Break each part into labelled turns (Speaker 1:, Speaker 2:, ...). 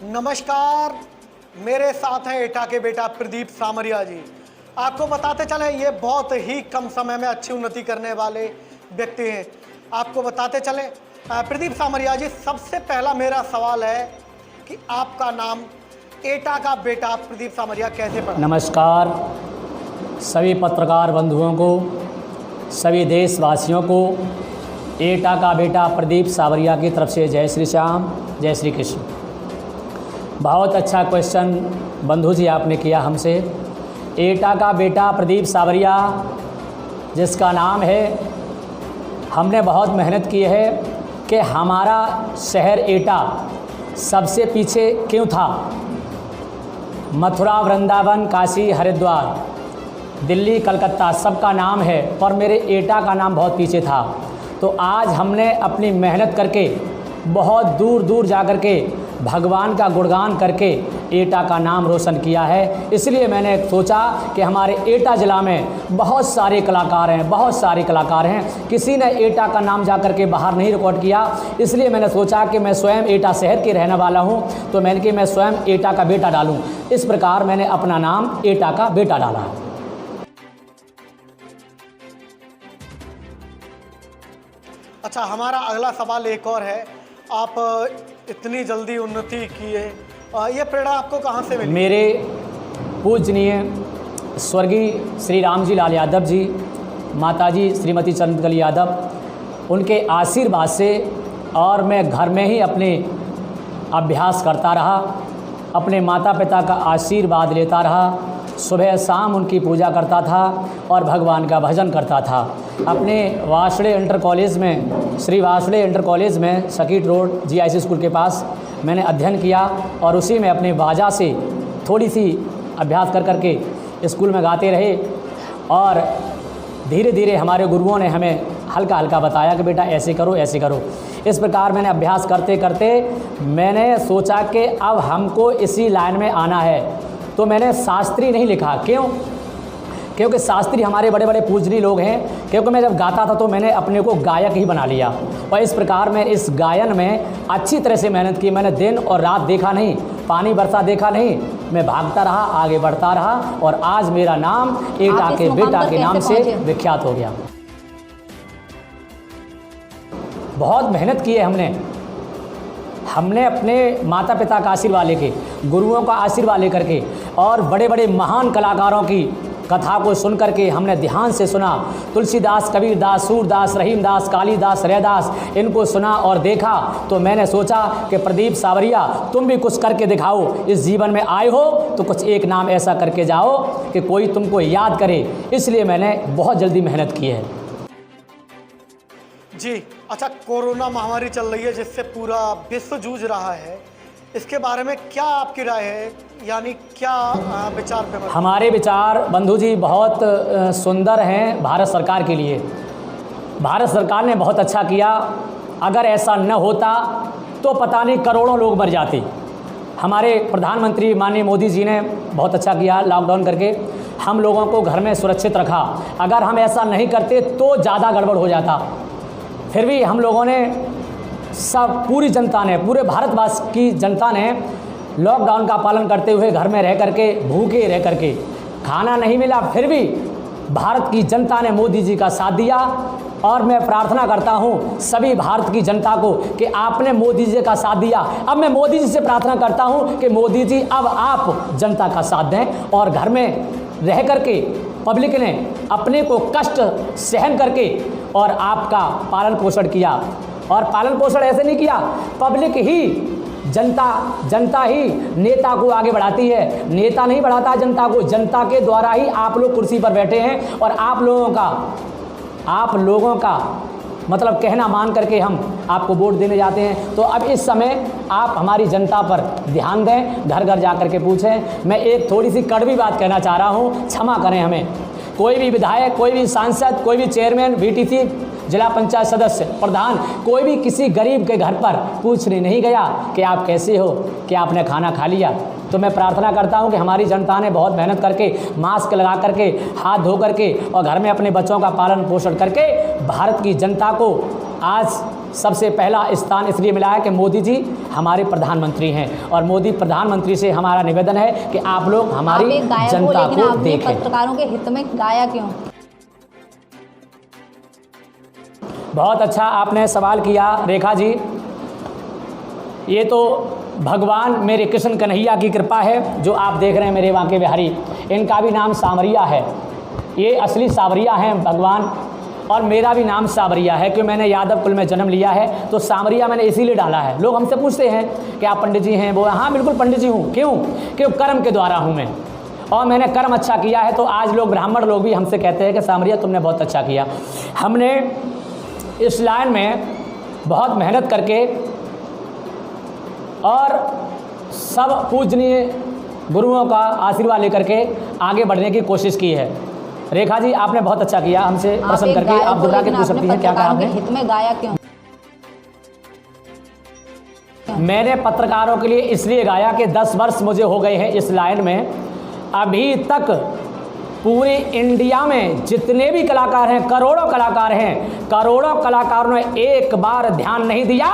Speaker 1: नमस्कार, मेरे साथ हैं एटा के बेटा प्रदीप सामरिया जी। आपको बताते चले ये बहुत ही कम समय में अच्छी उन्नति करने वाले व्यक्ति हैं। आपको बताते चले प्रदीप सामरिया जी, सबसे पहला मेरा सवाल है कि आपका नाम एटा का बेटा प्रदीप सामरिया कैसे पड़ा?
Speaker 2: नमस्कार सभी पत्रकार बंधुओं को, सभी देशवासियों को एटा का बेटा प्रदीप सावरिया की तरफ से जय श्री श्याम, जय श्री कृष्ण। बहुत अच्छा क्वेश्चन बंधु जी आपने किया हमसे। एटा का बेटा प्रदीप सावरिया जिसका नाम है, हमने बहुत मेहनत की है कि हमारा शहर एटा सबसे पीछे क्यों था। मथुरा, वृंदावन, काशी, हरिद्वार, दिल्ली, कलकत्ता सबका नाम है, पर मेरे एटा का नाम बहुत पीछे था। तो आज हमने अपनी मेहनत करके बहुत दूर दूर जा कर के भगवान का गुणगान करके एटा का नाम रोशन किया है। इसलिए मैंने सोचा कि हमारे एटा ज़िला में बहुत सारे कलाकार हैं, बहुत सारे कलाकार हैं, किसी ने एटा का नाम जा कर के बाहर नहीं रिकॉर्ड किया। इसलिए मैंने सोचा कि मैं स्वयं एटा शहर के रहने वाला हूँ, तो मैंने कि मैं स्वयं एटा का बेटा डालूँ। इस प्रकार मैंने अपना नाम एटा का बेटा डाला है।
Speaker 1: अच्छा, हमारा अगला सवाल एक और है। आप इतनी जल्दी उन्नति किए, ये प्रेरणा आपको कहाँ से मिली?
Speaker 2: मेरे पूजनीय स्वर्गीय श्री रामजी लाल यादव जी, माताजी श्रीमती चंद्रकला यादव, उनके आशीर्वाद से और मैं घर में ही अपने अभ्यास करता रहा, अपने माता पिता का आशीर्वाद लेता रहा, सुबह शाम उनकी पूजा करता था और भगवान का भजन करता था। अपने वासड़े इंटर कॉलेज में, श्री वासड़े इंटर कॉलेज में सकीट रोड GIC स्कूल के पास मैंने अध्ययन किया और उसी में अपने बाजा से थोड़ी सी अभ्यास कर करके स्कूल में गाते रहे। और धीरे धीरे हमारे गुरुओं ने हमें हल्का हल्का बताया कि बेटा ऐसे करो, ऐसे करो। इस प्रकार मैंने अभ्यास करते करते मैंने सोचा कि अब हमको इसी लाइन में आना है। तो मैंने शास्त्री नहीं लिखा। क्यों? क्योंकि शास्त्री हमारे बड़े बड़े पूजनीय लोग हैं। क्योंकि मैं जब गाता था तो मैंने अपने को गायक ही बना लिया और इस प्रकार मैं इस गायन में अच्छी तरह से मेहनत की। मैंने दिन और रात देखा नहीं, पानी बरसा देखा नहीं, मैं भागता रहा, आगे बढ़ता रहा और आज मेरा नाम एटा के बेटा के नाम से विख्यात हो गया। बहुत मेहनत की है हमने अपने माता पिता का आशीर्वाद लेके, गुरुओं का आशीर्वाद लेकर के और बड़े बड़े महान कलाकारों की कथा को सुन करके हमने ध्यान से सुना। तुलसीदास, कबीरदास, सूरदास, रहीमदास, कालीदास, रैदास, इनको सुना और देखा। तो मैंने सोचा कि प्रदीप सावरिया तुम भी कुछ करके दिखाओ। इस जीवन में आए हो तो कुछ एक नाम ऐसा करके जाओ कि कोई तुमको याद करे। इसलिए मैंने बहुत जल्दी मेहनत की है
Speaker 1: जी। अच्छा, कोरोना महामारी चल रही है जिससे पूरा विश्व जूझ रहा है, इसके बारे में क्या आपकी राय है? यानी क्या विचार पे?
Speaker 2: हमारे विचार बंधु जी बहुत सुंदर हैं भारत सरकार के लिए। भारत सरकार ने बहुत अच्छा किया। अगर ऐसा न होता तो पता नहीं करोड़ों लोग मर जाते। हमारे प्रधानमंत्री माननीय मोदी जी ने बहुत अच्छा किया, लॉकडाउन करके हम लोगों को घर में सुरक्षित रखा। अगर हम ऐसा नहीं करते तो ज़्यादा गड़बड़ हो जाता। फिर भी हम लोगों ने सब, पूरी जनता ने, पूरे भारतवर्ष की जनता ने लॉकडाउन का पालन करते हुए घर में रह करके, भूखे रह करके, खाना नहीं मिला, फिर भी भारत की जनता ने मोदी जी का साथ दिया। और मैं प्रार्थना करता हूं सभी भारत की जनता को कि आपने मोदी जी का साथ दिया। अब मैं मोदी जी से प्रार्थना करता हूं कि मोदी जी अब आप जनता का साथ दें और घर में रह करके पब्लिक ने अपने को कष्ट सहन करके और आपका पालन पोषण किया। और पालन पोषण ऐसे नहीं किया, पब्लिक ही, जनता ही नेता को आगे बढ़ाती है। नेता नहीं बढ़ाता जनता को, जनता के द्वारा ही आप लोग कुर्सी पर बैठे हैं और आप लोगों का मतलब कहना मान करके हम आपको वोट देने जाते हैं। तो अब इस समय आप हमारी जनता पर ध्यान दें, घर घर जा कर के पूछें। मैं एक थोड़ी सी कड़वी बात कहना चाह रहा हूँ, क्षमा करें हमें। कोई भी विधायक, कोई भी सांसद, कोई भी चेयरमैन, VTC, जिला पंचायत सदस्य, प्रधान, कोई भी किसी गरीब के घर पर पूछने नहीं गया कि आप कैसे हो, कि आपने खाना खा लिया। तो मैं प्रार्थना करता हूं कि हमारी जनता ने बहुत मेहनत करके, मास्क लगा करके, हाथ धो करके और घर में अपने बच्चों का पालन पोषण करके भारत की जनता को आज सबसे पहला स्थान इसलिए मिला है कि मोदी जी हमारे प्रधानमंत्री हैं, और मोदी प्रधानमंत्री से हमारा निवेदन है कि आप लोग हमारी जनता को देखें।
Speaker 3: पत्रकारों के हित में गाया क्यों?
Speaker 2: बहुत अच्छा आपने सवाल किया रेखा जी। ये तो भगवान मेरे कृष्ण कन्हैया की कृपा है जो आप देख रहे हैं मेरे बांके बिहारी। इनका भी नाम सांवरिया है, ये असली सांवरिया हैं भगवान, और मेरा भी नाम सांवरिया है क्योंकि मैंने यादव कुल में जन्म लिया है, तो सांवरिया मैंने इसीलिए डाला है। लोग हमसे पूछते हैं कि आप पंडित जी हैं, वो हाँ बिल्कुल पंडित जी हूँ। क्यों? क्योंकि कर्म के द्वारा हूँ मैं, और मैंने कर्म अच्छा किया है, तो आज लोग ब्राह्मण लोग भी हमसे कहते हैं कि सांवरिया तुमने बहुत अच्छा किया। हमने इस लाइन में बहुत मेहनत करके और सब पूजनीय गुरुओं का आशीर्वाद लेकर के आगे बढ़ने की कोशिश की है। रेखा जी आपने बहुत अच्छा किया हमसे प्रश्न करके। आप दोहरा के पूछ सकती हैं क्या कहा आपने?
Speaker 3: हित में गाया क्यों?
Speaker 2: मैंने पत्रकारों के लिए इसलिए गाया कि 10 वर्ष मुझे हो गए हैं इस लाइन में। अभी तक पूरे इंडिया में जितने भी कलाकार हैं, करोड़ों कलाकार हैं, करोड़ों कलाकारों ने एक बार ध्यान नहीं दिया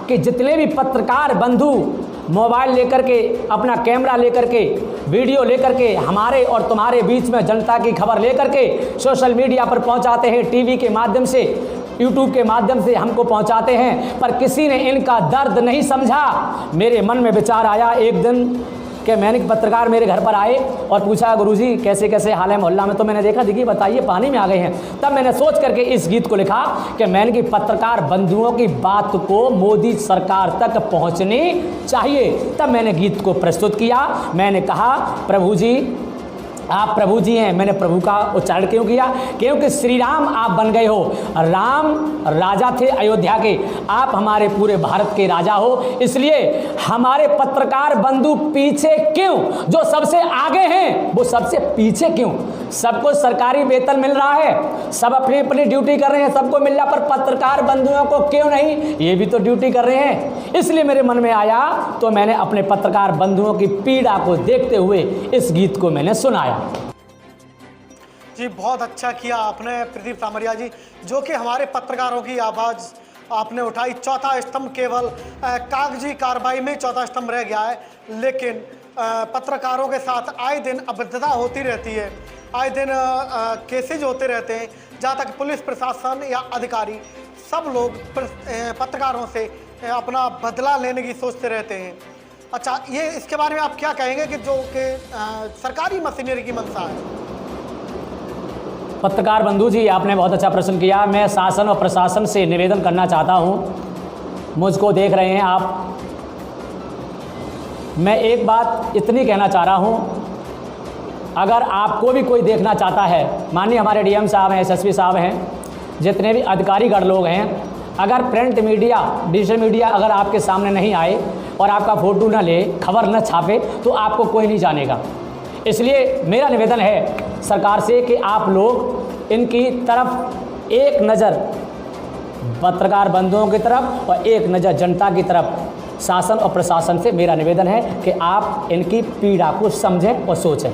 Speaker 2: कि जितने भी पत्रकार बंधु मोबाइल लेकर के, अपना कैमरा लेकर के, वीडियो लेकर के हमारे और तुम्हारे बीच में जनता की खबर लेकर के सोशल मीडिया पर पहुंचाते हैं, टीवी के माध्यम से, यूट्यूब के माध्यम से हमको पहुंचाते हैं, पर किसी ने इनका दर्द नहीं समझा। मेरे मन में विचार आया एक दिन कि मैंने पत्रकार मेरे घर पर आए और पूछा गुरुजी कैसे कैसे हाल है मोहल्ला में, तो मैंने देखा देखिए बताइए पानी में आ गए हैं। तब मैंने सोच करके इस गीत को लिखा कि मैंने कि पत्रकार बंधुओं की बात को मोदी सरकार तक पहुंचनी चाहिए। तब मैंने गीत को प्रस्तुत किया। मैंने कहा प्रभु जी आप प्रभु जी हैं। मैंने प्रभु का उच्चारण क्यों किया? क्योंकि श्री राम आप बन गए हो। राम राजा थे अयोध्या के, आप हमारे पूरे भारत के राजा हो। इसलिए हमारे पत्रकार बंधु पीछे क्यों? जो सबसे आगे हैं वो सबसे पीछे क्यों? सबको सरकारी वेतन मिल रहा है, सब अपनी अपनी ड्यूटी कर रहे हैं, सबको मिल रहा, पर पत्रकार बंधुओं को क्यों नहीं? ये भी तो ड्यूटी कर रहे हैं। इसलिए मेरे मन में आया तो मैंने अपने पत्रकार बंधुओं की पीड़ा को देखते हुए इस गीत को मैंने सुनाया।
Speaker 1: जी बहुत अच्छा किया आपने प्रदीप सामरिया जी, जो कि हमारे पत्रकारों की आवाज़ आपने उठाई। चौथा स्तंभ केवल कागजी कार्रवाई में चौथा स्तंभ रह गया है, लेकिन पत्रकारों के साथ आए दिन अभद्रता होती रहती है, आए दिन केसेज होते रहते हैं, जहाँ तक पुलिस प्रशासन या अधिकारी सब लोग पत्रकारों से अपना बदला लेने की सोचते रहते हैं। अच्छा, ये इसके बारे में आप क्या कहेंगे कि जो कि सरकारी मशीनरी की मंशा है?
Speaker 2: पत्रकार बंधु जी आपने बहुत अच्छा प्रश्न किया। मैं शासन और प्रशासन से निवेदन करना चाहता हूं, मुझको देख रहे हैं आप, मैं एक बात इतनी कहना चाह रहा हूं, अगर आपको भी कोई देखना चाहता है, माननीय हमारे डीएम साहब हैं, एसएसपी साहब हैं, जितने भी अधिकारीगण लोग हैं, अगर प्रिंट मीडिया, डिजिटल मीडिया अगर आपके सामने नहीं आए और आपका फ़ोटो न ले, खबर न छापे, तो आपको कोई नहीं जानेगा। इसलिए मेरा निवेदन है सरकार से कि आप लोग इनकी तरफ एक नज़र, पत्रकार बंधुओं की तरफ और एक नज़र जनता की तरफ, शासन और प्रशासन से मेरा निवेदन है कि आप इनकी पीड़ा को समझें और सोचें।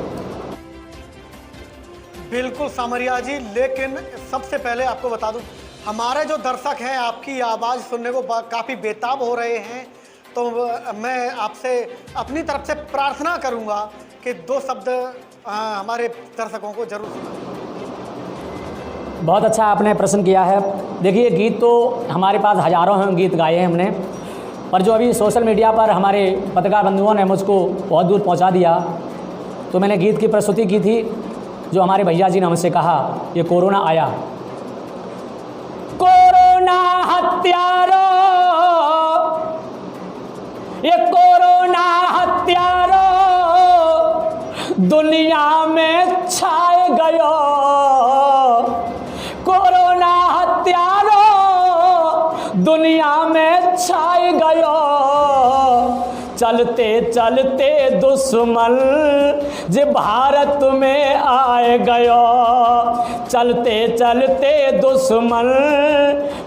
Speaker 1: बिल्कुल सामरिया जी, लेकिन सबसे पहले आपको बता दूं, हमारे जो दर्शक हैं आपकी आवाज़ सुनने को काफ़ी बेताब हो रहे हैं, तो मैं आपसे अपनी तरफ से प्रार्थना करूंगा कि 2 शब्द हमारे दर्शकों को जरूर सुनाएं।
Speaker 2: बहुत अच्छा आपने प्रश्न किया है। देखिए गीत तो हमारे पास हज़ारों हैं गीत गाए हैं हमने, पर जो अभी सोशल मीडिया पर हमारे पत्रकार बंधुओं ने मुझको बहुत दूर पहुंचा दिया, तो मैंने गीत की प्रस्तुति की थी जो हमारे भैया जी ने हमसे कहा, ये कोरोना आया, कोरोना हत्यारो, ये कोरोना हत्यारो दुनिया में छाए गयो, कोरोना हत्यारो दुनिया में छाए गयो, चलते चलते दुश्मन जे भारत में आए गयो, चलते चलते दुश्मन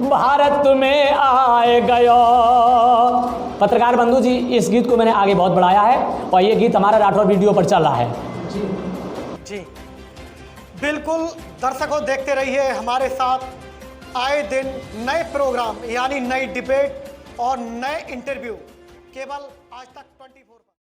Speaker 2: भारत में आए गयो। पत्रकार बंधु जी, इस गीत को मैंने आगे बहुत बढ़ाया है और ये गीत हमारा राठौर वीडियो पर चल रहा है।
Speaker 1: जी बिल्कुल, दर्शकों देखते रहिए हमारे साथ आए दिन नए प्रोग्राम यानी नई डिबेट और नए इंटरव्यू केवल आज तक 24 पर।